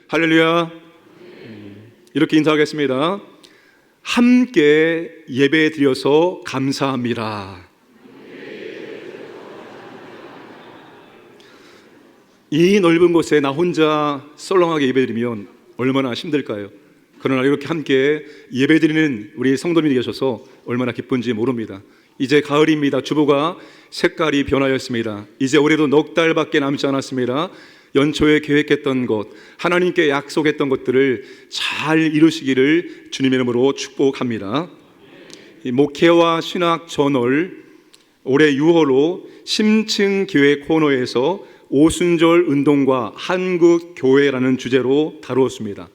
할렐루야. 이렇게 인사하겠습니다. 함께 예배 드려서 감사합니다. 이 넓은 곳에 나 혼자 썰렁하게 예배 드리면 얼마나 힘들까요? 그러나 이렇게 함께 예배 드리는 우리 성도님이 계셔서 얼마나 기쁜지 모릅니다. 이제 가을입니다. 주보가 색깔이 변하였습니다. 이제 올해도 넉 달밖에 남지 않았습니다. 연초에 계획했던 것, 하나님께 약속했던 것들을 잘 이루시기를 주님의 이름으로 축복합니다. 이 목회와 신학 저널 올해 6월로 심층교회 코너에서 오순절 운동과 한국 교회라는 주제로 다루었습니다.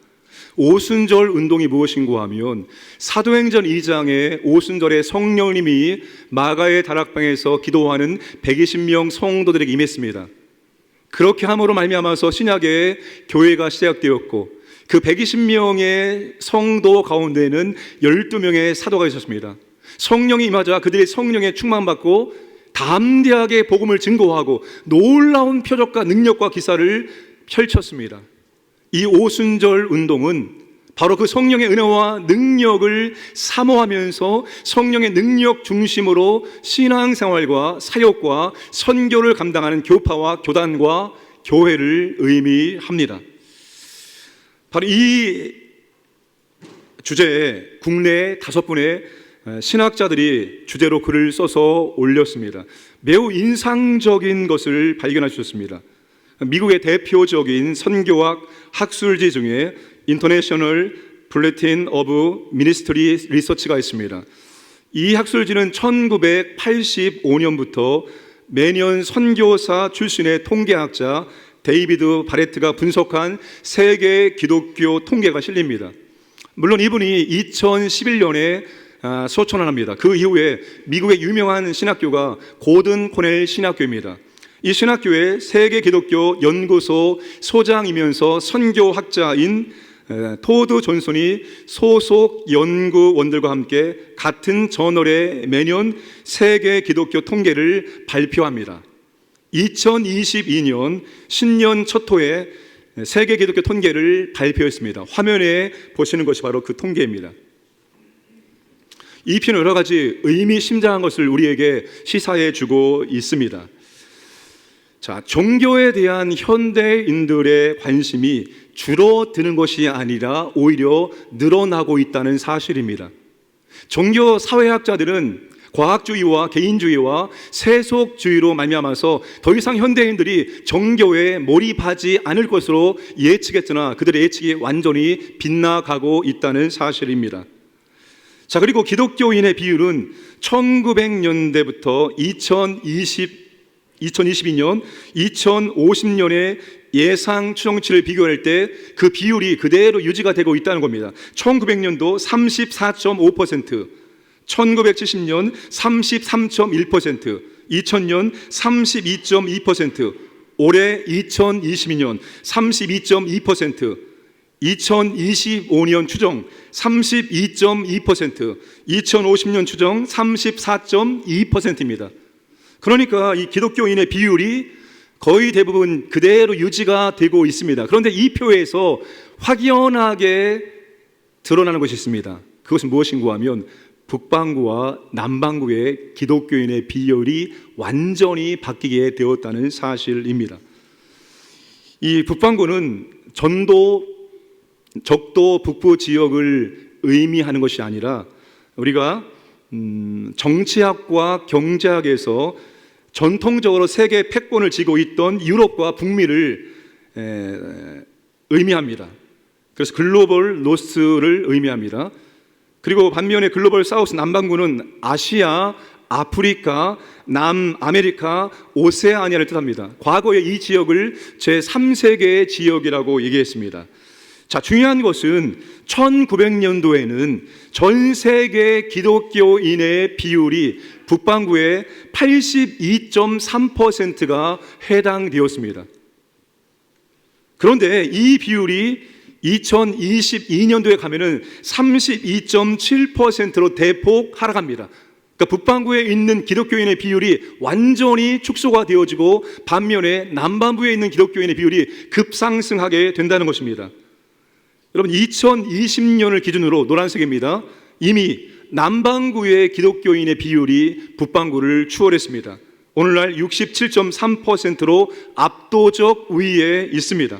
오순절 운동이 무엇인가 하면 사도행전 2장에 오순절에 성령님이 마가의 다락방에서 기도하는 120명 성도들에게 임했습니다. 그렇게 함으로 말미암아서 신약의 교회가 시작되었고 그 120명의 성도 가운데는 12명의 사도가 있었습니다. 성령이 임하자 그들이 성령에 충만받고 담대하게 복음을 증거하고 놀라운 표적과 능력과 기사를 펼쳤습니다. 이 오순절 운동은 바로 그 성령의 은혜와 능력을 사모하면서 성령의 능력 중심으로 신앙생활과 사역과 선교를 감당하는 교파와 교단과 교회를 의미합니다. 바로 이 주제에 국내 5분의 신학자들이 주제로 글을 써서 올렸습니다. 매우 인상적인 것을 발견하셨습니다. 미국의 대표적인 선교학 학술지 중에 인터내셔널 불레틴 오브 미니스트리 리서치가 있습니다. 이 학술지는 1985년부터 매년 선교사 출신의 통계학자 데이비드 바레트가 분석한 세계 기독교 통계가 실립니다. 물론 이분이 2011년에 소천합니다. 그 이후에 미국의 유명한 신학교가 고든 코넬 신학교입니다. 이 신학교의 세계 기독교 연구소 소장이면서 선교학자인 토드 존슨이 소속 연구원들과 함께 같은 저널에 매년 세계 기독교 통계를 발표합니다. 2022년 신년 첫 호에 세계 기독교 통계를 발표했습니다. 화면에 보시는 것이 바로 그 통계입니다. 이 표는 여러 가지 의미심장한 것을 우리에게 시사해 주고 있습니다. 자, 종교에 대한 현대인들의 관심이 줄어드는 것이 아니라 오히려 늘어나고 있다는 사실입니다. 종교 사회학자들은 과학주의와 개인주의와 세속주의로 말미암아서 더 이상 현대인들이 종교에 몰입하지 않을 것으로 예측했으나 그들의 예측이 완전히 빗나가고 있다는 사실입니다. 자, 그리고 기독교인의 비율은 1900년대부터 2022년, 2050년의 예상 추정치를 비교할 때 그 비율이 그대로 유지가 되고 있다는 겁니다. 1900년도 34.5%, 1970년 33.1%, 2000년 32.2%, 올해 2022년 32.2%, 2025년 추정 32.2%, 2050년 추정 34.2%입니다. 그러니까 이 기독교인의 비율이 거의 대부분 그대로 유지가 되고 있습니다. 그런데 이 표에서 확연하게 드러나는 것이 있습니다. 그것은 무엇인가 하면 북반구와 남반구의 기독교인의 비율이 완전히 바뀌게 되었다는 사실입니다. 이 북반구는 전도, 적도 북부 지역을 의미하는 것이 아니라 우리가 정치학과 경제학에서 전통적으로 세계 패권을 쥐고 있던 유럽과 북미를 의미합니다. 그래서 글로벌 노스를 의미합니다. 그리고 반면에 글로벌 사우스 남반구는 아시아, 아프리카, 남아메리카, 오세아니아를 뜻합니다. 과거에 이 지역을 제3세계의 지역이라고 얘기했습니다. 자, 중요한 것은 1900년도에는 전 세계 기독교인의 비율이 북반구의 82.3%가 해당되었습니다. 그런데 이 비율이 2022년도에 가면은 32.7%로 대폭 하락합니다. 그러니까 북반구에 있는 기독교인의 비율이 완전히 축소가 되어지고 반면에 남반구에 있는 기독교인의 비율이 급상승하게 된다는 것입니다. 여러분, 2020년을 기준으로 노란색입니다. 이미 남반구의 기독교인의 비율이 북반구를 추월했습니다. 오늘날 67.3%로 압도적 우위에 있습니다.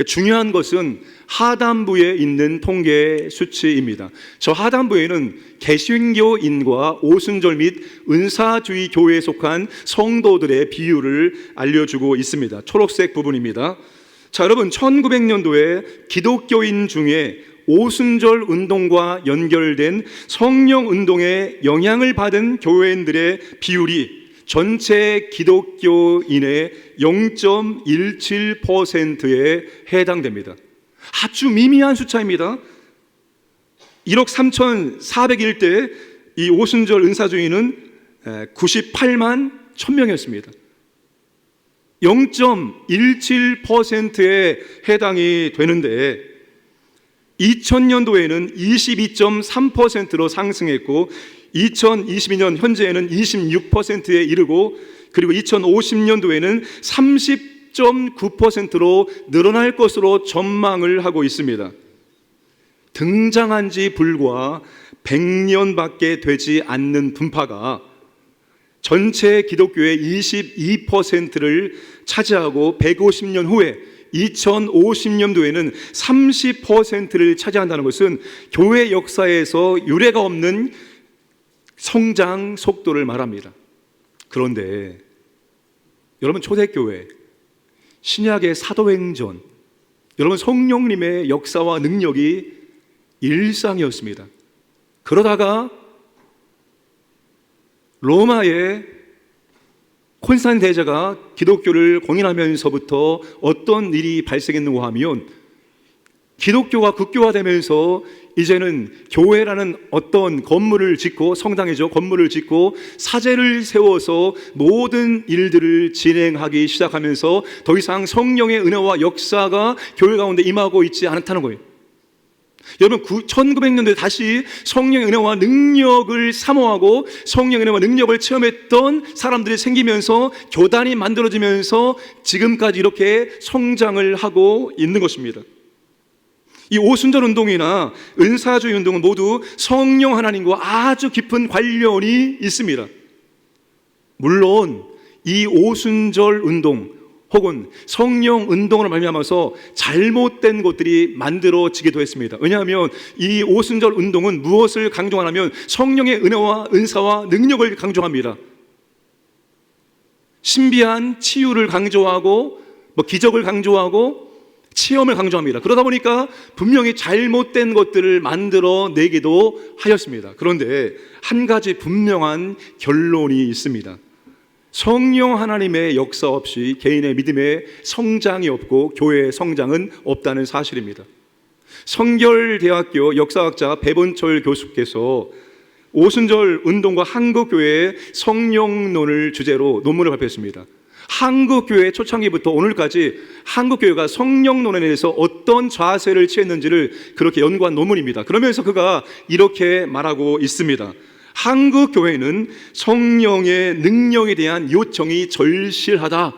중요한 것은 하단부에 있는 통계 수치입니다. 저 하단부에는 개신교인과 오순절 및 은사주의 교회에 속한 성도들의 비율을 알려주고 있습니다. 초록색 부분입니다. 자, 여러분, 1900년도에 기독교인 중에 오순절 운동과 연결된 성령 운동에 영향을 받은 교회인들의 비율이 전체 기독교인의 0.17%에 해당됩니다. 아주 미미한 숫자입니다. 1억 3,400일 때 이 오순절 은사주의는 98만 1000명이었습니다. 0.17%에 해당이 되는데 2000년도에는 22.3%로 상승했고 2022년 현재에는 26%에 이르고 그리고 2050년도에는 30.9%로 늘어날 것으로 전망을 하고 있습니다. 등장한 지 불과 100년밖에 되지 않는 분파가 전체 기독교의 22%를 차지하고 150년 후에 2050년도에는 30%를 차지한다는 것은 교회 역사에서 유례가 없는 성장 속도를 말합니다. 그런데 여러분, 초대교회, 신약의 사도행전, 여러분, 성령님의 역사와 능력이 일상이었습니다. 그러다가 로마의 콘스탄틴 대제가 기독교를 공인하면서부터 어떤 일이 발생했는가 하면 기독교가 국교화되면서 이제는 교회라는 어떤 건물을 짓고, 성당이죠, 건물을 짓고 사제를 세워서 모든 일들을 진행하기 시작하면서 더 이상 성령의 은혜와 역사가 교회 가운데 임하고 있지 않다는 거예요. 여러분, 1900년도에 다시 성령의 은혜와 능력을 사모하고 성령의 은혜와 능력을 체험했던 사람들이 생기면서 교단이 만들어지면서 지금까지 이렇게 성장을 하고 있는 것입니다. 이 오순절 운동이나 은사주의 운동은 모두 성령 하나님과 아주 깊은 관련이 있습니다. 물론 이 오순절 운동 혹은 성령 운동으로 말미암아서 잘못된 것들이 만들어지기도 했습니다. 왜냐하면 이 오순절 운동은 무엇을 강조하냐면 성령의 은혜와 은사와 능력을 강조합니다. 신비한 치유를 강조하고 기적을 강조하고 체험을 강조합니다. 그러다 보니까 분명히 잘못된 것들을 만들어내기도 하였습니다. 그런데 한 가지 분명한 결론이 있습니다. 성령 하나님의 역사 없이 개인의 믿음의 성장이 없고 교회의 성장은 없다는 사실입니다. 성결대학교 역사학자 배본철 교수께서 오순절 운동과 한국교회의 성령론을 주제로 논문을 발표했습니다. 한국교회 초창기부터 오늘까지 한국교회가 성령론에 대해서 어떤 자세를 취했는지를 그렇게 연구한 논문입니다. 그러면서 그가 이렇게 말하고 있습니다. 한국교회는 성령의 능력에 대한 요청이 절실하다.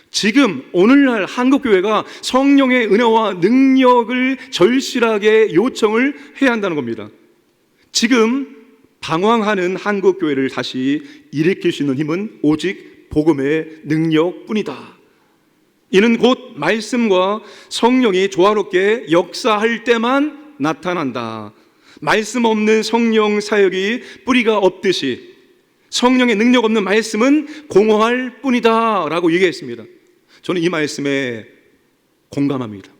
지금 오늘날 한국교회가 성령의 은혜와 능력을 절실하게 요청을 해야 한다는 겁니다. 지금 방황하는 한국교회를 다시 일으킬 수 있는 힘은 오직 복음의 능력뿐이다. 이는 곧 말씀과 성령이 조화롭게 역사할 때만 나타난다. 말씀 없는 성령 사역이 뿌리가 없듯이 성령의 능력 없는 말씀은 공허할 뿐이다 라고 얘기했습니다. 저는 이 말씀에 공감합니다.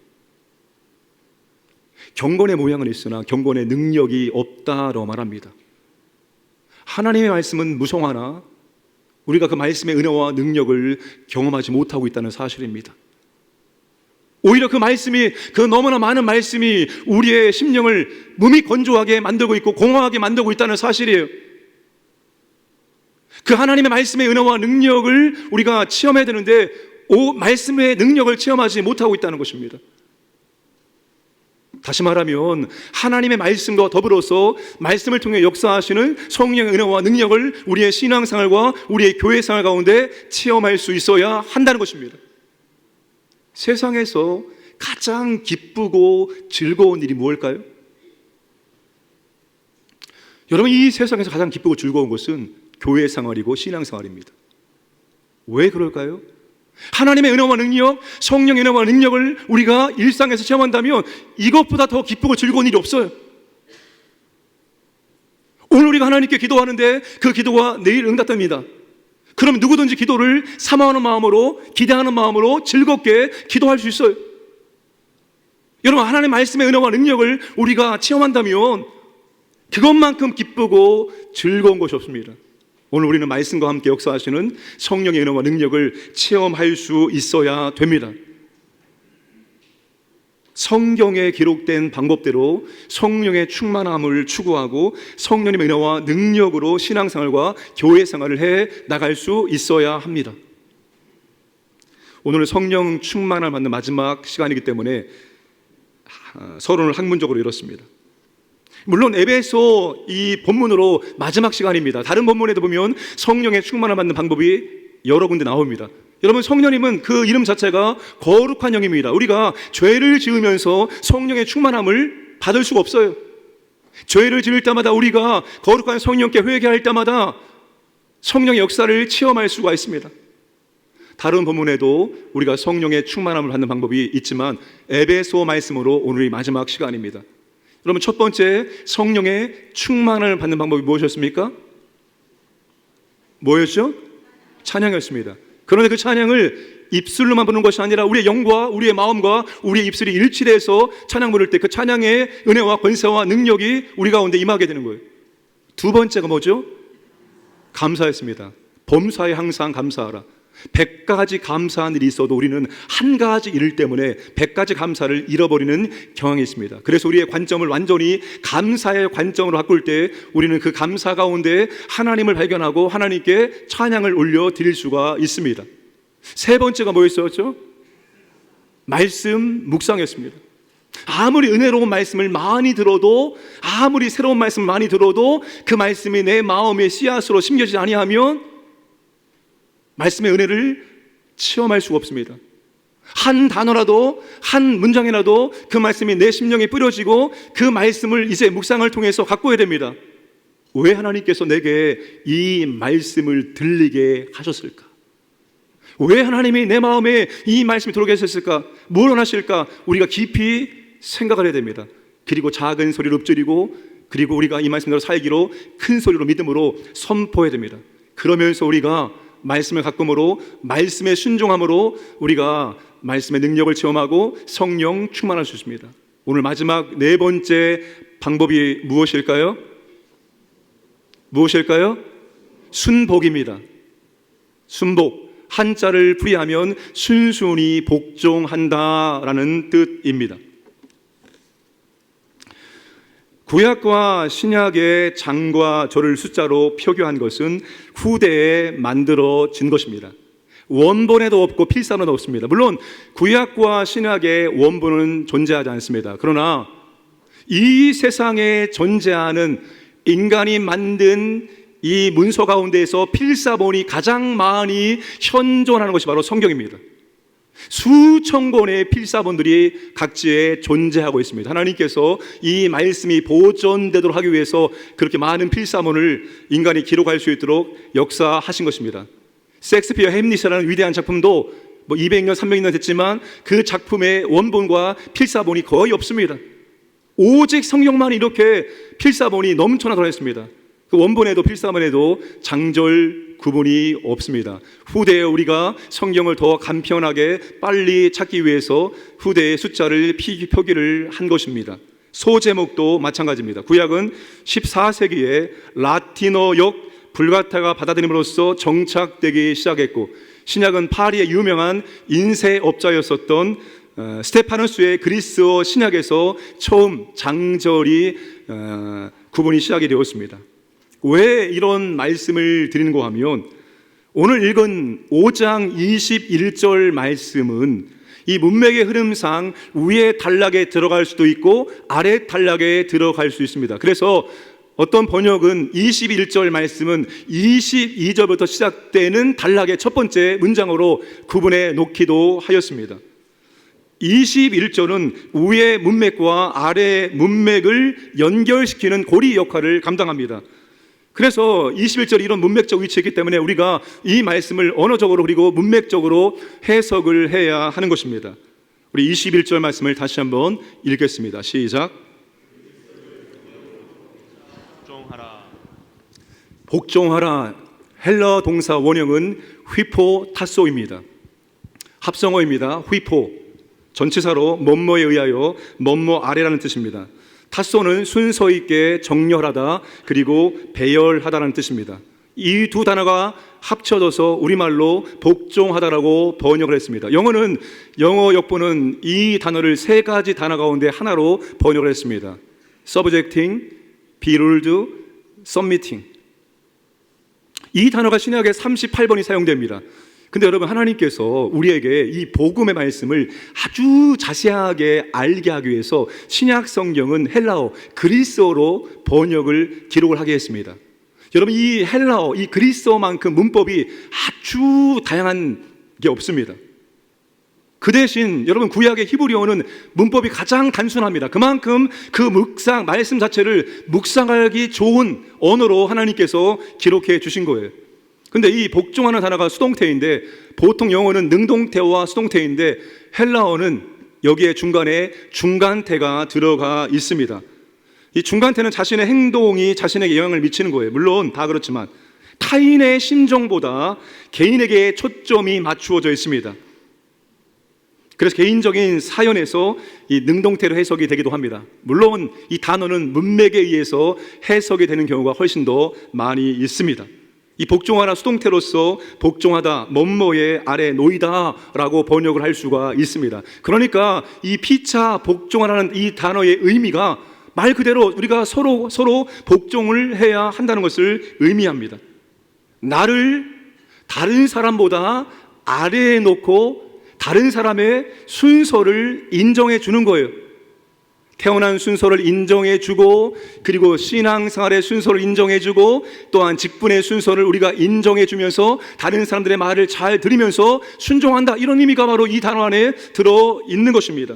경건의 모양은 있으나 경건의 능력이 없다라고 말합니다. 하나님의 말씀은 무성하나 우리가 그 말씀의 은혜와 능력을 경험하지 못하고 있다는 사실입니다. 오히려 그 말씀이, 그 너무나 많은 말씀이 우리의 심령을 몸이 건조하게 만들고 있고 공허하게 만들고 있다는 사실이에요. 그 하나님의 말씀의 은혜와 능력을 우리가 체험해야 되는데 말씀의 능력을 체험하지 못하고 있다는 것입니다. 다시 말하면 하나님의 말씀과 더불어서 말씀을 통해 역사하시는 성령의 은혜와 능력을 우리의 신앙생활과 우리의 교회생활 가운데 체험할 수 있어야 한다는 것입니다. 세상에서 가장 기쁘고 즐거운 일이 무엇일까요? 여러분, 이 세상에서 가장 기쁘고 즐거운 것은 교회생활이고 신앙생활입니다. 왜 그럴까요? 하나님의 은혜와 능력, 성령의 은혜와 능력을 우리가 일상에서 체험한다면 이것보다 더 기쁘고 즐거운 일이 없어요. 오늘 우리가 하나님께 기도하는데 그 기도가 내일 응답됩니다. 그럼 누구든지 기도를 사모하는 마음으로, 기대하는 마음으로 즐겁게 기도할 수 있어요. 여러분, 하나님의 말씀의 은혜와 능력을 우리가 체험한다면 그것만큼 기쁘고 즐거운 것이 없습니다. 오늘 우리는 말씀과 함께 역사하시는 성령의 은혜와 능력을 체험할 수 있어야 됩니다. 성경에 기록된 방법대로 성령의 충만함을 추구하고 성령님의 은혜와 능력으로 신앙생활과 교회생활을 해 나갈 수 있어야 합니다. 오늘은 성령 충만을 받는 마지막 시간이기 때문에 서론을 학문적으로 이렇습니다. 물론 에베소 이 본문으로 마지막 시간입니다. 다른 본문에도 보면 성령의 충만을 받는 방법이 여러 군데 나옵니다. 여러분, 성령님은 그 이름 자체가 거룩한 영입니다. 우리가 죄를 지으면서 성령의 충만함을 받을 수가 없어요. 죄를 지을 때마다 우리가 거룩한 성령께 회개할 때마다 성령의 역사를 체험할 수가 있습니다. 다른 본문에도 우리가 성령의 충만함을 받는 방법이 있지만 에베소 말씀으로 오늘이 마지막 시간입니다. 여러분, 첫 번째 성령의 충만을 받는 방법이 무엇이었습니까? 뭐였죠? 찬양이었습니다. 그런데 그 찬양을 입술로만 부르는 것이 아니라 우리의 영과 우리의 마음과 우리의 입술이 일치돼서 찬양 부를 때 그 찬양의 은혜와 권세와 능력이 우리 가운데 임하게 되는 거예요. 두 번째가 뭐죠? 감사했습니다. 범사에 항상 감사하라. 100가지 감사한 일이 있어도 우리는 한 가지 일 때문에 100가지 감사를 잃어버리는 경향이 있습니다. 그래서 우리의 관점을 완전히 감사의 관점으로 바꿀 때 우리는 그 감사 가운데 하나님을 발견하고 하나님께 찬양을 올려 드릴 수가 있습니다. 세 번째가 뭐였었죠? 말씀 묵상했습니다. 아무리 은혜로운 말씀을 많이 들어도, 아무리 새로운 말씀을 많이 들어도 그 말씀이 내 마음의 씨앗으로 심겨지지 아니하면 말씀의 은혜를 체험할 수가 없습니다. 한 단어라도, 한 문장이라도 그 말씀이 내 심령에 뿌려지고 그 말씀을 이제 묵상을 통해서 가꿔야 됩니다. 왜 하나님께서 내게 이 말씀을 들리게 하셨을까? 왜 하나님이 내 마음에 이 말씀이 들어오게 하셨을까? 뭘 원하실까? 우리가 깊이 생각을 해야 됩니다. 그리고 작은 소리로 읊조리고, 그리고 우리가 이 말씀대로 살기로 큰 소리로 믿음으로 선포해야 됩니다. 그러면서 우리가 말씀을 가꿈으로, 말씀에 순종함으로 우리가 말씀의 능력을 체험하고 성령 충만할 수 있습니다. 오늘 마지막 네 번째 방법이 무엇일까요? 무엇일까요? 순복입니다. 순복, 한자를 풀이하면 순순히 복종한다라는 뜻입니다. 구약과 신약의 장과 절을 숫자로 표기한 것은 후대에 만들어진 것입니다. 원본에도 없고 필사로도 없습니다. 물론 구약과 신약의 원본은 존재하지 않습니다. 그러나 이 세상에 존재하는 인간이 만든 이 문서 가운데에서 필사본이 가장 많이 현존하는 것이 바로 성경입니다. 수천 권의 필사본들이 각지에 존재하고 있습니다. 하나님께서 이 말씀이 보존되도록 하기 위해서 그렇게 많은 필사본을 인간이 기록할 수 있도록 역사하신 것입니다. 셰익스피어 햄릿이라는 위대한 작품도 200년, 300년 됐지만 그 작품의 원본과 필사본이 거의 없습니다. 오직 성경만 이렇게 필사본이 넘쳐나 들어있습니다. 그 원본에도 필사본에도 장절 구분이 없습니다. 후대에 우리가 성경을 더 간편하게 빨리 찾기 위해서 후대의 숫자를 표기를 한 것입니다. 소제목도 마찬가지입니다. 구약은 14세기에 라틴어역 불가타가 받아들임으로써 정착되기 시작했고, 신약은 파리의 유명한 인쇄업자였었던 스테파누스의 그리스어 신약에서 처음 장절이 구분이 시작이 되었습니다. 왜 이런 말씀을 드리는가 하면 오늘 읽은 5장 21절 말씀은 이 문맥의 흐름상 위에 단락에 들어갈 수도 있고 아래 단락에 들어갈 수 있습니다. 그래서 어떤 번역은 21절 말씀은 22절부터 시작되는 단락의 첫 번째 문장으로 구분해 놓기도 하였습니다. 21절은 위의 문맥과 아래 문맥을 연결시키는 고리 역할을 감당합니다. 그래서 21절이 이런 문맥적 위치에 있기 때문에 우리가 이 말씀을 언어적으로 그리고 문맥적으로 해석을 해야 하는 것입니다. 우리 21절 말씀을 다시 한번 읽겠습니다. 시작. 복종하라. 헬러 동사 원형은 휘포타소입니다. 합성어입니다. 휘포. 전치사로 뭐뭐에 의하여 뭐뭐 아래라는 뜻입니다. 타소는 순서 있게 정렬하다 그리고 배열하다라는 뜻입니다. 이 두 단어가 합쳐져서 우리말로 복종하다라고 번역을 했습니다. 영어 역본은 이 단어를 세 가지 단어 가운데 하나로 번역을 했습니다. Subjecting, be ruled, submitting. 이 단어가 신약에 38번이 사용됩니다. 근데 여러분, 하나님께서 우리에게 이 복음의 말씀을 아주 자세하게 알게 하기 위해서 신약 성경은 헬라어, 그리스어로 번역을 기록을 하게 했습니다. 여러분, 이 헬라어, 이 그리스어만큼 문법이 아주 다양한 게 없습니다. 그 대신 여러분, 구약의 히브리어는 문법이 가장 단순합니다. 그만큼 그 말씀 자체를 묵상하기 좋은 언어로 하나님께서 기록해 주신 거예요. 근데 이 복종하는 단어가 수동태인데, 보통 영어는 능동태와 수동태인데 헬라어는 여기에 중간에 중간태가 들어가 있습니다. 이 중간태는 자신의 행동이 자신에게 영향을 미치는 거예요. 물론 다 그렇지만 타인의 심정보다 개인에게 초점이 맞추어져 있습니다. 그래서 개인적인 사연에서 이 능동태로 해석이 되기도 합니다. 물론 이 단어는 문맥에 의해서 해석이 되는 경우가 훨씬 더 많이 있습니다. 이 복종하라 수동태로서 복종하다, 뭐뭐에 아래 놓이다 라고 번역을 할 수가 있습니다. 그러니까 이 피차 복종하라는 이 단어의 의미가 말 그대로 우리가 서로 복종을 해야 한다는 것을 의미합니다. 나를 다른 사람보다 아래에 놓고 다른 사람의 순서를 인정해 주는 거예요. 태어난 순서를 인정해주고, 그리고 신앙생활의 순서를 인정해주고, 또한 직분의 순서를 우리가 인정해주면서 다른 사람들의 말을 잘 들으면서 순종한다, 이런 의미가 바로 이 단어 안에 들어있는 것입니다.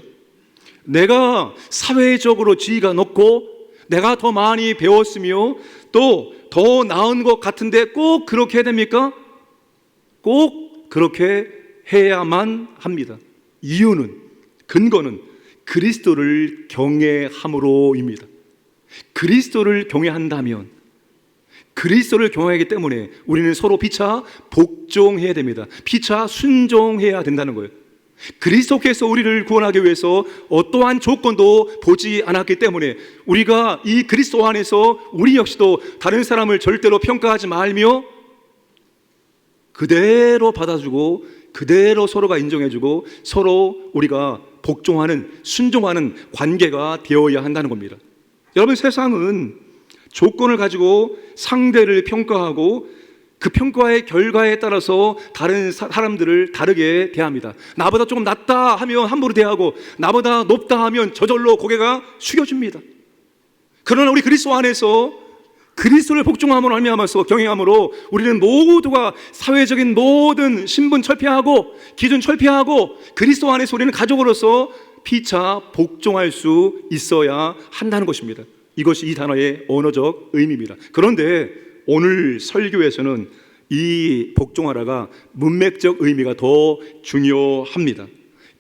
내가 사회적으로 지위가 높고 내가 더 많이 배웠으며 또 더 나은 것 같은데 꼭 그렇게 해야 됩니까? 꼭 그렇게 해야만 합니다. 이유는, 근거는 그리스도를 경외함으로입니다. 그리스도를 경외한다면, 그리스도를 경외하기 때문에 우리는 서로 피차 복종해야 됩니다. 피차 순종해야 된다는 거예요. 그리스도께서 우리를 구원하기 위해서 어떠한 조건도 보지 않았기 때문에 우리가 이 그리스도 안에서 우리 역시도 다른 사람을 절대로 평가하지 말며 그대로 받아주고 그대로 서로가 인정해주고 서로 우리가 복종하는, 순종하는 관계가 되어야 한다는 겁니다. 여러분, 세상은 조건을 가지고 상대를 평가하고 그 평가의 결과에 따라서 다른 사람들을 다르게 대합니다. 나보다 조금 낫다 하면 함부로 대하고 나보다 높다 하면 저절로 고개가 숙여집니다. 그러나 우리 그리스도 안에서 그리스도를 복종함으로 말미암아서 경외함으로 우리는 모두가 사회적인 모든 신분 철폐하고 기준 철폐하고 그리스도 안에서 우리는 가족으로서 피차 복종할 수 있어야 한다는 것입니다. 이것이 이 단어의 언어적 의미입니다. 그런데 오늘 설교에서는 이 복종하라가 문맥적 의미가 더 중요합니다.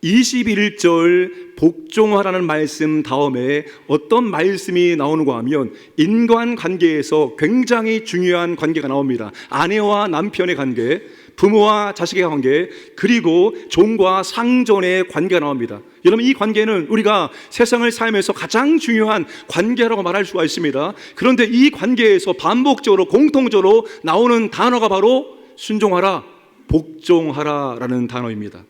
21절 복종하라는 말씀 다음에 어떤 말씀이 나오는가 하면 인간관계에서 굉장히 중요한 관계가 나옵니다. 아내와 남편의 관계, 부모와 자식의 관계, 그리고 종과 상전의 관계가 나옵니다. 여러분, 이 관계는 우리가 세상을 살면서 가장 중요한 관계라고 말할 수가 있습니다. 그런데 이 관계에서 반복적으로 공통적으로 나오는 단어가 바로 순종하라, 복종하라라는 단어입니다.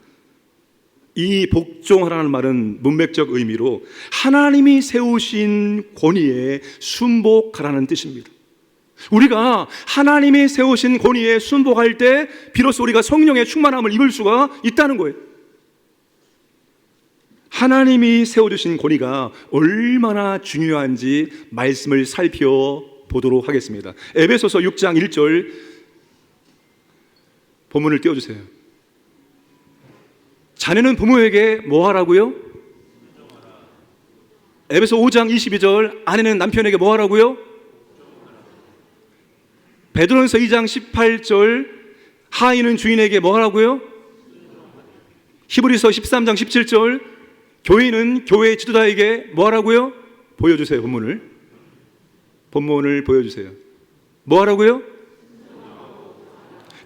이 복종하라는 말은 문맥적 의미로 하나님이 세우신 권위에 순복하라는 뜻입니다. 우리가 하나님이 세우신 권위에 순복할 때 비로소 우리가 성령의 충만함을 입을 수가 있다는 거예요. 하나님이 세워주신 권위가 얼마나 중요한지 말씀을 살펴보도록 하겠습니다. 에베소서 6장 1절 본문을 띄워주세요. 자녀는 부모에게 뭐 하라고요? 에베소 5장 22절 아내는 남편에게 뭐 하라고요? 베드로전서 2장 18절 하인은 주인에게 뭐 하라고요? 히브리서 13장 17절 교인은 교회 지도자에게 뭐 하라고요? 보여주세요. 본문을 보여주세요. 뭐 하라고요?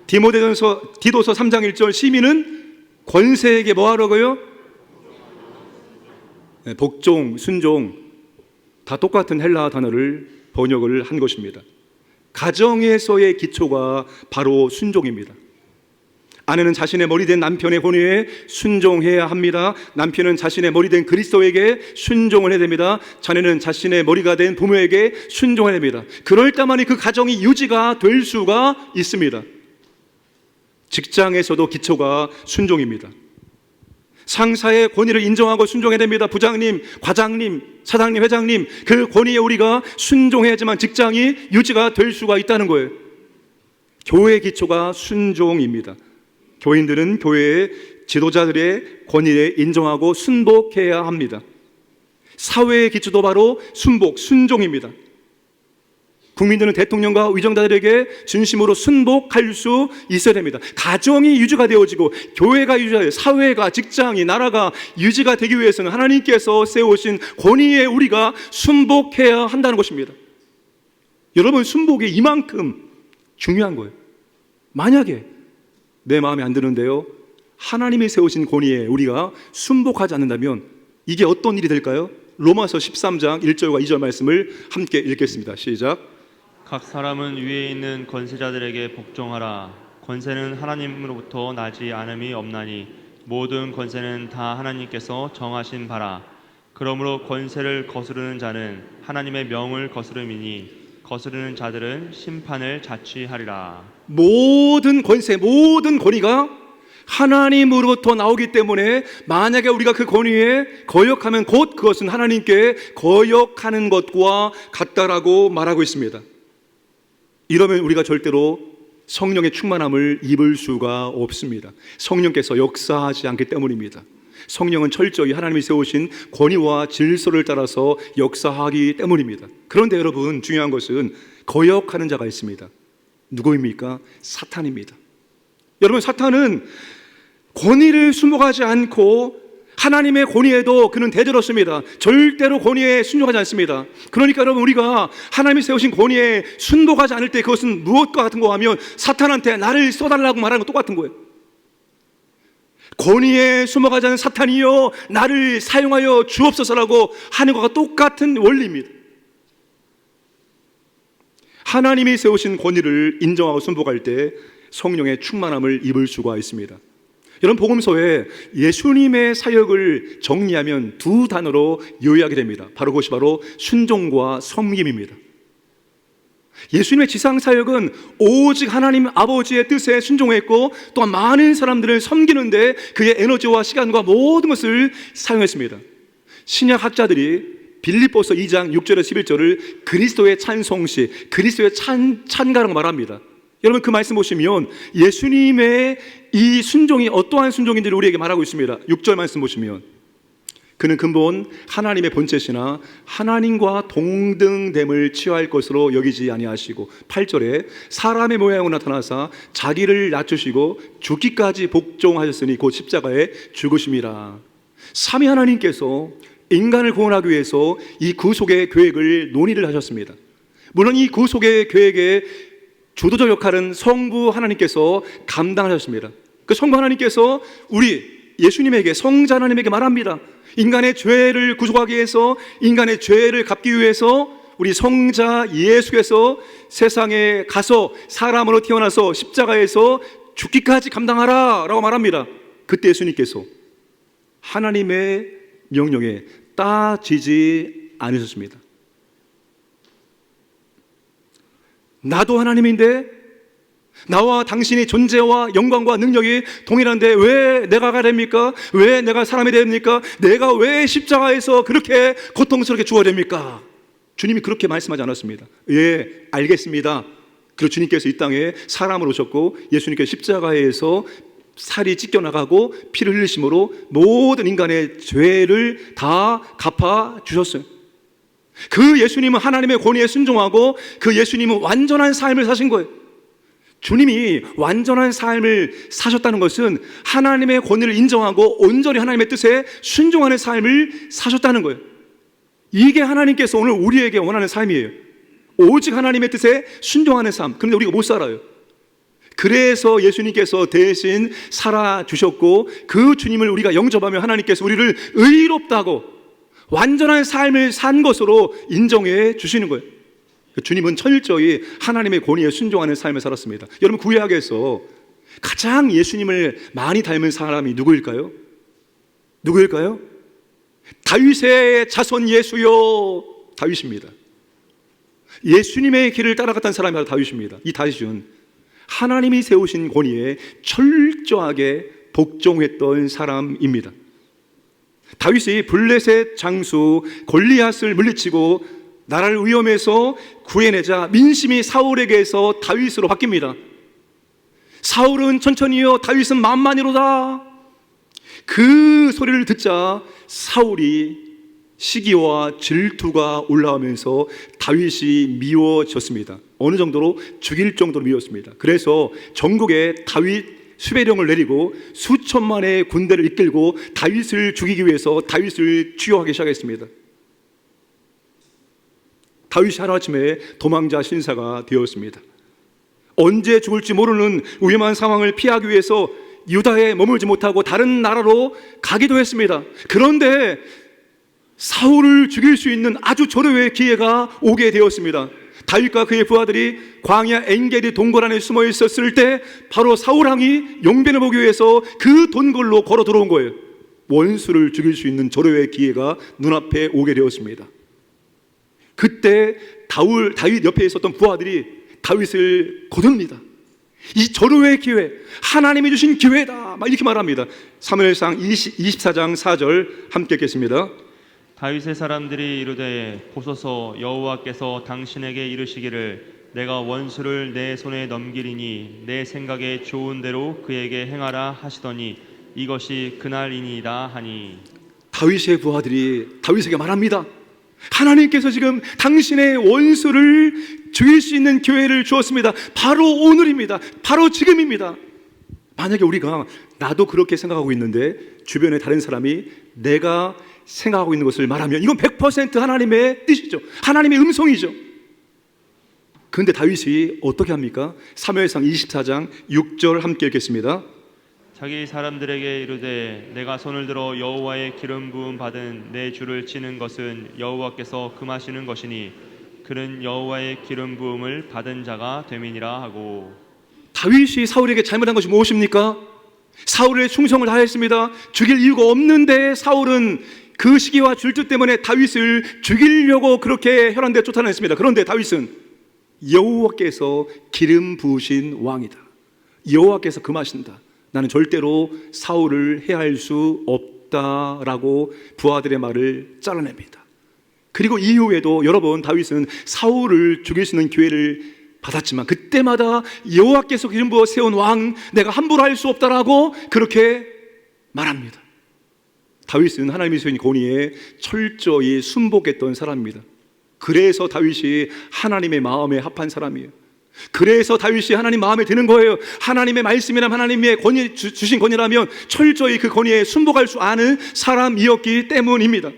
디도서 3장 1절 시민은 권세에게 뭐 하라고요? 복종, 순종 다 똑같은 헬라 단어를 번역을 한 것입니다. 가정에서의 기초가 바로 순종입니다. 아내는 자신의 머리 된 남편의 권위에 순종해야 합니다. 남편은 자신의 머리 된 그리스도에게 순종을 해야 됩니다. 자녀는 자신의 머리가 된 부모에게 순종해야 됩니다. 그럴 때만이 그 가정이 유지가 될 수가 있습니다. 직장에서도 기초가 순종입니다. 상사의 권위를 인정하고 순종해야 됩니다. 부장님, 과장님, 사장님, 회장님 그 권위에 우리가 순종해야지만 직장이 유지가 될 수가 있다는 거예요. 교회의 기초가 순종입니다. 교인들은 교회의 지도자들의 권위에 인정하고 순복해야 합니다. 사회의 기초도 바로 순복, 순종입니다. 국민들은 대통령과 위정자들에게 진심으로 순복할 수 있어야 됩니다. 가정이 유지가 되어지고 교회가 유지가 되어 사회가 직장이 나라가 유지가 되기 위해서는 하나님께서 세우신 권위에 우리가 순복해야 한다는 것입니다. 여러분, 순복이 이만큼 중요한 거예요. 만약에 내 마음에 안 드는데요, 하나님이 세우신 권위에 우리가 순복하지 않는다면 이게 어떤 일이 될까요? 로마서 13장 1절과 2절 말씀을 함께 읽겠습니다. 시작. 각 사람은 위에 있는 권세자들에게 복종하라. 권세는 하나님으로부터 나지 않음이 없나니 모든 권세는 다 하나님께서 정하신 바라. 그러므로 권세를 거스르는 자는 하나님의 명을 거스름이니 거스르는 자들은 심판을 자취하리라. 모든 권세, 모든 권위가 하나님으로부터 나오기 때문에 만약에 우리가 그 권위에 거역하면 곧 그것은 하나님께 거역하는 것과 같다라고 말하고 있습니다. 이러면 우리가 절대로 성령의 충만함을 입을 수가 없습니다. 성령께서 역사하지 않기 때문입니다. 성령은 철저히 하나님이 세우신 권위와 질서를 따라서 역사하기 때문입니다. 그런데 여러분, 중요한 것은 거역하는 자가 있습니다. 누구입니까? 사탄입니다. 여러분, 사탄은 권위를 순복하지 않고 하나님의 권위에도 그는 대들었습니다. 절대로 권위에 순종하지 않습니다. 그러니까 여러분, 우리가 하나님이 세우신 권위에 순복하지 않을 때 그것은 무엇과 같은 거 하면 사탄한테 나를 써달라고 말하는 거 똑같은 거예요. 권위에 순복하지 않은 사탄이여 나를 사용하여 주옵소서라고 하는 것과 똑같은 원리입니다. 하나님이 세우신 권위를 인정하고 순복할 때 성령의 충만함을 입을 수가 있습니다. 여러분, 복음서에 예수님의 사역을 정리하면 두 단어로 요약이 됩니다. 바로 그것이 바로 순종과 섬김입니다. 예수님의 지상 사역은 오직 하나님 아버지의 뜻에 순종했고 또한 많은 사람들을 섬기는데 그의 에너지와 시간과 모든 것을 사용했습니다. 신약 학자들이 빌립보서 2장 6절에서 11절을 그리스도의 찬송시, 그리스도의 찬가라고 말합니다. 여러분, 그 말씀 보시면 예수님의 이 순종이 어떠한 순종인지를 우리에게 말하고 있습니다. 6절 말씀 보시면 그는 근본 하나님의 본체시나 하나님과 동등됨을 취할 것으로 여기지 아니하시고 8절에 사람의 모양으로 나타나사 자기를 낮추시고 죽기까지 복종하셨으니 곧 십자가에 죽으심이라. 삼위 하나님께서 인간을 구원하기 위해서 이 구속의 계획을 논의를 하셨습니다. 물론 이 구속의 계획에 주도적 역할은 성부 하나님께서 감당하셨습니다. 그 성부 하나님께서 우리 예수님에게, 성자 하나님에게 말합니다. 인간의 죄를 구속하기 위해서, 인간의 죄를 갚기 위해서 우리 성자 예수께서 세상에 가서 사람으로 태어나서 십자가에서 죽기까지 감당하라 라고 말합니다. 그때 예수님께서 하나님의 명령에 따지지 않으셨습니다. 나도 하나님인데 나와 당신의 존재와 영광과 능력이 동일한데 왜 내가 가야 됩니까? 왜 내가 사람이 됩니까? 내가 왜 십자가에서 그렇게 고통스럽게 죽어야 됩니까? 주님이 그렇게 말씀하지 않았습니다. 예, 알겠습니다. 그리고 주님께서 이 땅에 사람으로 오셨고 예수님께서 십자가에서 살이 찢겨나가고 피를 흘리심으로 모든 인간의 죄를 다 갚아주셨어요. 그 예수님은 하나님의 권위에 순종하고 그 예수님은 완전한 삶을 사신 거예요. 주님이 완전한 삶을 사셨다는 것은 하나님의 권위를 인정하고 온전히 하나님의 뜻에 순종하는 삶을 사셨다는 거예요. 이게 하나님께서 오늘 우리에게 원하는 삶이에요. 오직 하나님의 뜻에 순종하는 삶. 그런데 우리가 못 살아요. 그래서 예수님께서 대신 살아주셨고 그 주님을 우리가 영접하면 하나님께서 우리를 의롭다고 완전한 삶을 산 것으로 인정해 주시는 거예요. 주님은 철저히 하나님의 권위에 순종하는 삶을 살았습니다. 여러분, 구약에서 가장 예수님을 많이 닮은 사람이 누구일까요? 누구일까요? 다윗의 자손 예수요, 다윗입니다. 예수님의 길을 따라갔던 사람이 바로 다윗입니다. 이 다윗은 하나님이 세우신 권위에 철저하게 복종했던 사람입니다. 다윗이 블레셋 장수 골리앗을 물리치고 나라를 위험에서 구해내자 민심이 사울에게서 다윗으로 바뀝니다. 사울은 천천히요, 다윗은 만만히로다. 그 소리를 듣자 사울이 시기와 질투가 올라오면서 다윗이 미워졌습니다. 어느 정도로 죽일 정도로 미웠습니다. 그래서 전국에 다윗 수배령을 내리고 수천만의 군대를 이끌고 다윗을 죽이기 위해서 다윗을 추격하기 시작했습니다. 다윗이 하루아침에 도망자 신사가 되었습니다. 언제 죽을지 모르는 위험한 상황을 피하기 위해서 유다에 머물지 못하고 다른 나라로 가기도 했습니다. 그런데 사울을 죽일 수 있는 아주 절호의 기회가 오게 되었습니다. 다윗과 그의 부하들이 광야 엔게디 동굴 안에 숨어 있었을 때 바로 사울왕이 용변을 보기 위해서 그 동굴로 걸어 들어온 거예요. 원수를 죽일 수 있는 절호의 기회가 눈앞에 오게 되었습니다. 그때 다윗 옆에 있었던 부하들이 다윗을 거듭니다. 이 절호의 기회, 하나님이 주신 기회다, 막 이렇게 말합니다. 사무엘상 24장 4절 함께 읽겠습니다. 다윗의 사람들이 이르되 보소서, 여호와께서 당신에게 이르시기를 내가 원수를 내 손에 넘기리니 내 생각에 좋은 대로 그에게 행하라 하시더니 이것이 그날이니이다 하니. 다윗의 부하들이 다윗에게 말합니다. 하나님께서 지금 당신의 원수를 죽일 수 있는 기회를 주었습니다. 바로 오늘입니다. 바로 지금입니다. 만약에 우리가 나도 그렇게 생각하고 있는데 주변에 다른 사람이 내가 생각하고 있는 것을 말하면 이건 100% 하나님의 뜻이죠. 하나님의 음성이죠. 그런데 다윗이 어떻게 합니까? 사무엘상 24장 6절 함께 읽겠습니다. 자기 사람들에게 이르되 내가 손을 들어 여호와의 기름 부음 받은 내 주를 치는 것은 여호와께서 금하시는 것이니 그는 여호와의 기름 부음을 받은 자가 됨이니라 하고. 다윗이 사울에게 잘못한 것이 무엇입니까? 사울의 충성을 다했습니다. 죽일 이유가 없는데 사울은 그 시기와 질투 때문에 다윗을 죽이려고 그렇게 혈안대 쫓아냈습니다. 그런데 다윗은 여호와께서 기름 부으신 왕이다, 여호와께서 금하신다, 나는 절대로 사울을 해할 수 없다라고 부하들의 말을 잘라냅니다. 그리고 이후에도 여러 번 다윗은 사울을 죽일 수 있는 기회를 받았지만 그때마다 여호와께서 기름 부어 세운 왕, 내가 함부로 할 수 없다라고 그렇게 말합니다. 다윗은 하나님이 세운 권위에 철저히 순복했던 사람입니다. 그래서 다윗이 하나님의 마음에 합한 사람이에요. 그래서 다윗이 하나님 마음에 드는 거예요. 하나님의 말씀이라면, 하나님의 권위, 주신 권위라면 철저히 그 권위에 순복할 수 아는 사람이었기 때문입니다.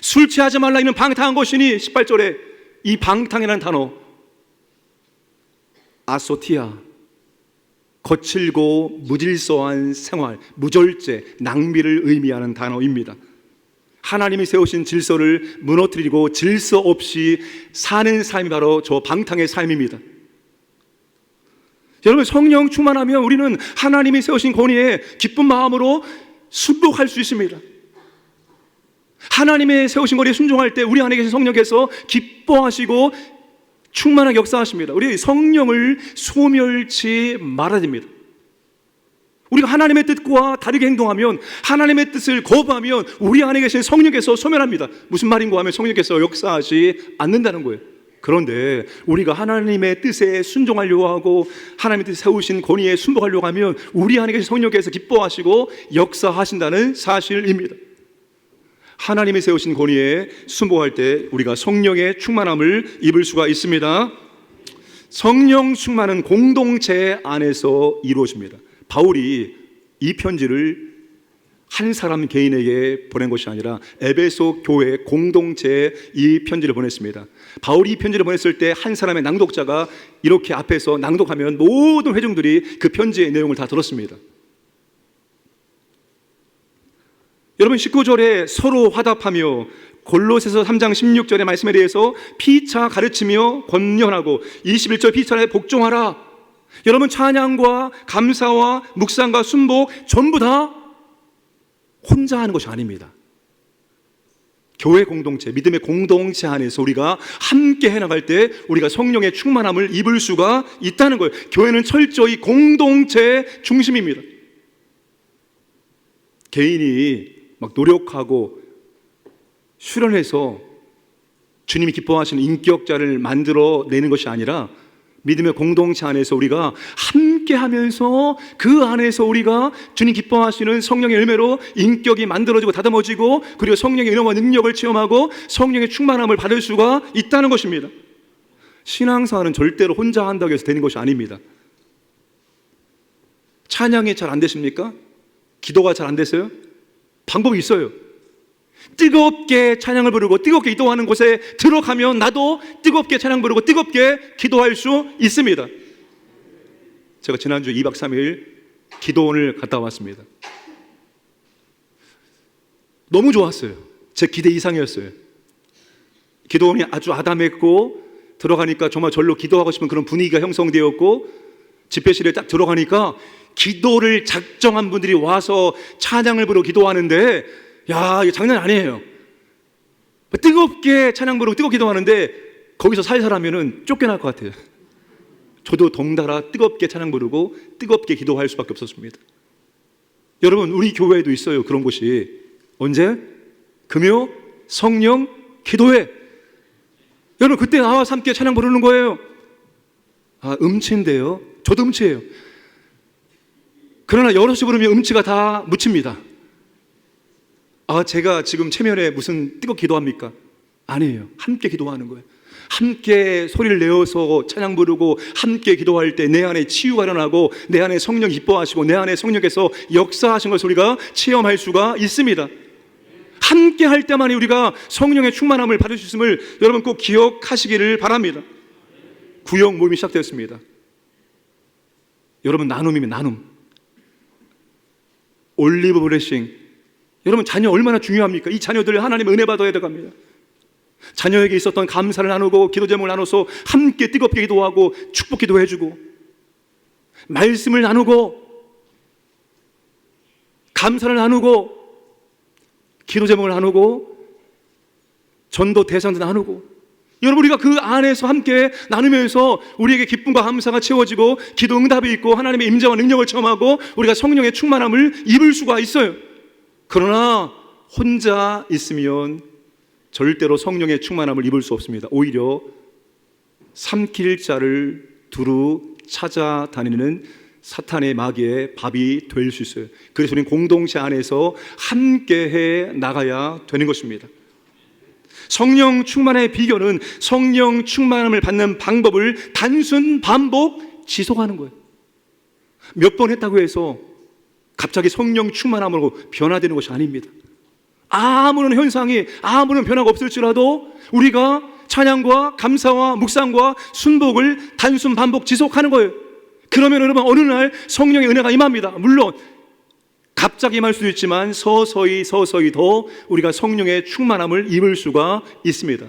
술 취하지 말라 이는 방탕한 것이니 18절에 이 방탕이라는 단어 아소티아, 거칠고 무질서한 생활, 무절제, 낭비를 의미하는 단어입니다. 하나님이 세우신 질서를 무너뜨리고 질서 없이 사는 삶이 바로 저 방탕의 삶입니다. 여러분, 성령 충만하면 우리는 하나님이 세우신 권위에 기쁜 마음으로 순복할 수 있습니다. 하나님의 세우신 권위에 순종할 때 우리 안에 계신 성령께서 기뻐하시고 충만하게 역사하십니다. 우리 성령을 소멸치 말아야 됩니다. 우리가 하나님의 뜻과 다르게 행동하면, 하나님의 뜻을 거부하면 우리 안에 계신 성령께서 소멸합니다. 무슨 말인고 하면 성령께서 역사하지 않는다는 거예요. 그런데 우리가 하나님의 뜻에 순종하려고 하고 하나님의 뜻에 세우신 권위에 순복하려고 하면 우리 안에 계신 성령께서 기뻐하시고 역사하신다는 사실입니다. 하나님이 세우신 권위에 순복할 때 우리가 성령의 충만함을 입을 수가 있습니다. 성령 충만은 공동체 안에서 이루어집니다. 바울이 이 편지를 한 사람 개인에게 보낸 것이 아니라 에베소 교회 공동체에 이 편지를 보냈습니다. 바울이 이 편지를 보냈을 때 한 사람의 낭독자가 이렇게 앞에서 낭독하면 모든 회중들이 그 편지의 내용을 다 들었습니다. 여러분, 19절에 서로 화답하며, 골로새서 3장 16절의 말씀에 대해서 피차 가르치며 권면하고, 21절 피차에 복종하라. 여러분, 찬양과 감사와 묵상과 순복 전부 다 혼자 하는 것이 아닙니다. 교회 공동체, 믿음의 공동체 안에서 우리가 함께 해나갈 때 우리가 성령의 충만함을 입을 수가 있다는 거예요. 교회는 철저히 공동체 중심입니다. 개인이 막 노력하고 수련해서 주님이 기뻐하시는 인격자를 만들어내는 것이 아니라 믿음의 공동체 안에서 우리가 함께 하면서 그 안에서 우리가 주님 기뻐하시는 성령의 열매로 인격이 만들어지고 다듬어지고, 그리고 성령의 은혜와 능력을 체험하고 성령의 충만함을 받을 수가 있다는 것입니다. 신앙생활은 절대로 혼자 한다고 해서 되는 것이 아닙니다. 찬양이 잘 안 되십니까? 기도가 잘 안 되세요? 방법이 있어요. 뜨겁게 찬양을 부르고 뜨겁게 기도하는 곳에 들어가면 나도 뜨겁게 찬양 부르고 뜨겁게 기도할 수 있습니다. 제가 지난주 2박 3일 기도원을 갔다 왔습니다. 너무 좋았어요. 제 기대 이상이었어요. 기도원이 아주 아담했고, 들어가니까 정말 절로 기도하고 싶은 그런 분위기가 형성되었고, 집회실에 딱 들어가니까 기도를 작정한 분들이 와서 찬양을 부르고 기도하는데, 야, 이거 장난 아니에요. 뜨겁게 찬양 부르고 뜨겁게 기도하는데 거기서 살살하면은 쫓겨날 것 같아요. 저도 덩달아 뜨겁게 찬양 부르고 뜨겁게 기도할 수밖에 없었습니다. 여러분, 우리 교회에도 있어요, 그런 곳이. 언제? 금요 성령 기도회. 여러분, 그때 나와서 함께 찬양 부르는 거예요. 아, 음치인데요. 저도 음치예요. 그러나 여럿이 부르면 음치가 다 묻힙니다. 아, 제가 지금 체면에 무슨 뜨겁게 기도합니까? 아니에요. 함께 기도하는 거예요. 함께 소리를 내어서 찬양 부르고 함께 기도할 때 내 안에 치유가 일어나고 내 안에 성령 기뻐하시고 내 안에 성령께서 역사하신 것을 우리가 체험할 수가 있습니다. 함께 할 때만이 우리가 성령의 충만함을 받을 수 있음을 여러분 꼭 기억하시기를 바랍니다. 구역 모임이 시작되었습니다. 여러분, 나눔이면 나눔. 올리브 브레싱. 여러분, 자녀 얼마나 중요합니까? 이 자녀들 하나님의 은혜 받아야 돼갑니다. 자녀에게 있었던 감사를 나누고 기도 제목을 나눠서 함께 뜨겁게 기도하고 축복 기도해주고, 말씀을 나누고 감사를 나누고 기도 제목을 나누고 전도 대상도 나누고, 여러분, 우리가 그 안에서 함께 나누면서 우리에게 기쁨과 감사가 채워지고 기도 응답이 있고 하나님의 임재와 능력을 체험하고 우리가 성령의 충만함을 입을 수가 있어요. 그러나 혼자 있으면 절대로 성령의 충만함을 입을 수 없습니다. 오히려 삼킬 자를 두루 찾아다니는 사탄의 마귀의 밥이 될 수 있어요. 그래서 우리는 공동체 안에서 함께해 나가야 되는 것입니다. 성령 충만의 비결은 성령 충만함을 받는 방법을 단순 반복 지속하는 거예요. 몇 번 했다고 해서 갑자기 성령 충만함으로 변화되는 것이 아닙니다. 아무런 현상이, 아무런 변화가 없을지라도 우리가 찬양과 감사와 묵상과 순복을 단순 반복 지속하는 거예요. 그러면 여러분, 어느 날 성령의 은혜가 임합니다. 물론 갑자기 임할 수도 있지만 서서히 더 우리가 성령의 충만함을 입을 수가 있습니다.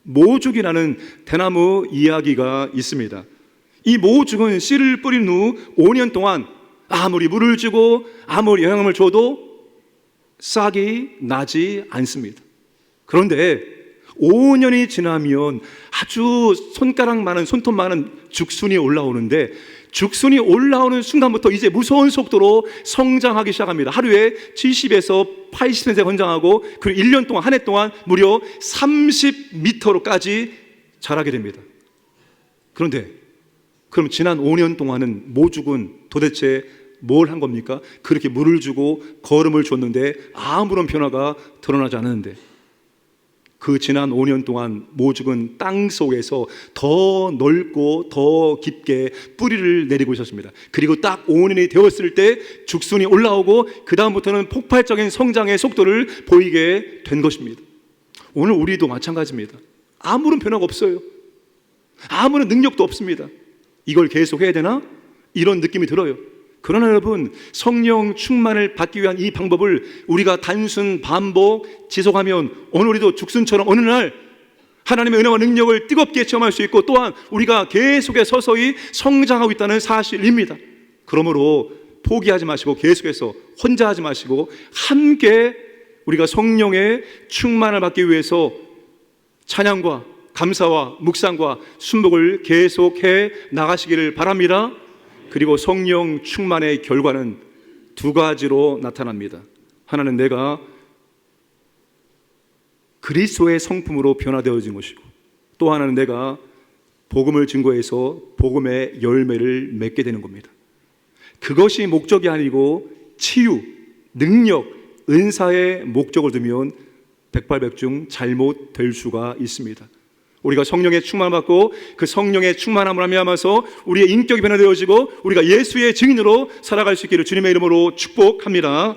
모죽이라는 대나무 이야기가 있습니다. 이 모죽은 씨를 뿌린 후 5년 동안 아무리 물을 주고 아무리 영양을 줘도 싹이 나지 않습니다. 그런데 5년이 지나면 아주 손톱 많은 죽순이 올라오는데, 죽순이 올라오는 순간부터 이제 무서운 속도로 성장하기 시작합니다. 하루에 70에서 80cm 성장하고, 그리고 1년 동안, 한 해 동안 무려 30m로까지 자라게 됩니다. 그런데 그럼 지난 5년 동안은 모죽은 도대체 뭘 한 겁니까? 그렇게 물을 주고 거름을 줬는데 아무런 변화가 드러나지 않았는데, 그 지난 5년 동안 모죽은 땅 속에서 더 넓고 더 깊게 뿌리를 내리고 있었습니다. 그리고 딱 5년이 되었을 때 죽순이 올라오고, 그 다음부터는 폭발적인 성장의 속도를 보이게 된 것입니다. 오늘 우리도 마찬가지입니다. 아무런 변화가 없어요. 아무런 능력도 없습니다. 이걸 계속 해야 되나? 이런 느낌이 들어요. 그러나 여러분, 성령 충만을 받기 위한 이 방법을 우리가 단순 반복 지속하면 오늘 우리도 죽순처럼 어느 날 하나님의 은혜와 능력을 뜨겁게 체험할 수 있고, 또한 우리가 계속해 서서히 성장하고 있다는 사실입니다. 그러므로 포기하지 마시고, 계속해서 혼자 하지 마시고, 함께 우리가 성령의 충만을 받기 위해서 찬양과 감사와 묵상과 순복을 계속해 나가시기를 바랍니다. 그리고 성령 충만의 결과는 두 가지로 나타납니다. 하나는 내가 그리스도의 성품으로 변화되어진 것이고, 또 하나는 내가 복음을 증거해서 복음의 열매를 맺게 되는 겁니다. 그것이 목적이 아니고 치유, 능력, 은사의 목적을 두면 백발백중 잘못될 수가 있습니다. 우리가 성령의 충만을 받고 그 성령의 충만함을 하면서 우리의 인격이 변화되어지고 우리가 예수의 증인으로 살아갈 수 있기를 주님의 이름으로 축복합니다.